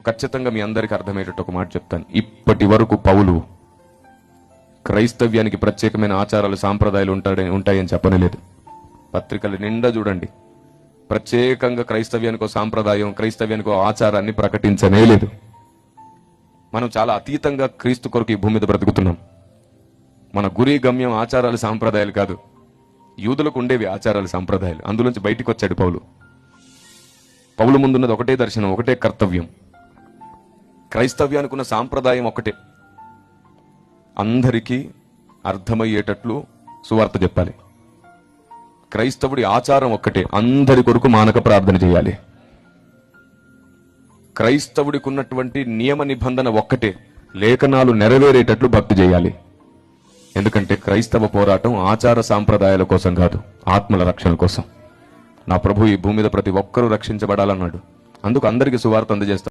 ఖచ్చితంగా మీ అందరికీ అర్థమయ్యేటట్టు ఒక మాట చెప్తాను. ఇప్పటి వరకు పౌలు క్రైస్తవ్యానికి ప్రత్యేకమైన ఆచారాలు సాంప్రదాయాలు ఉంటాయని చెప్పలేదు. పత్రికలు నిండా చూడండి, ప్రత్యేకంగా క్రైస్తవ్యానికో సాంప్రదాయం, క్రైస్తవ్యానికో ఆచారాన్ని ప్రకటించనే లేదు. మనం చాలా అతీతంగా క్రీస్తు కొరకు ఈ భూమి మీద బ్రతుకుతున్నాం. మన గురి గమ్యం ఆచారాలు సాంప్రదాయాలు కాదు. యూదులకు ఉండేవి ఆచారాలు సాంప్రదాయాలు, అందులోంచి బయటికి వచ్చాడు పౌలు. పౌలు ముందున్నది ఒకటే దర్శనం, ఒకటే కర్తవ్యం. క్రైస్తవ్యానికి ఉన్న సాంప్రదాయం ఒకటే, అందరికీ అర్థమయ్యేటట్లు సువార్త చెప్పాలి. క్రైస్తవుడి ఆచారం ఒక్కటే, అందరి కొరకు మానక ప్రార్థన చేయాలి. క్రైస్తవుడికి ఉన్నటువంటి నియమ నిబంధన ఒక్కటే, లేఖనాలు నెరవేరేటట్లు భక్తి చేయాలి. ఎందుకంటే క్రైస్తవ పోరాటం ఆచార సాంప్రదాయాల కోసం కాదు, ఆత్మల రక్షణ కోసం. నా ప్రభు ఈ భూమి మీద ప్రతి ఒక్కరూ రక్షించబడాలన్నాడు. అందుకు అందరికీ సువార్త అందజేస్తాడు.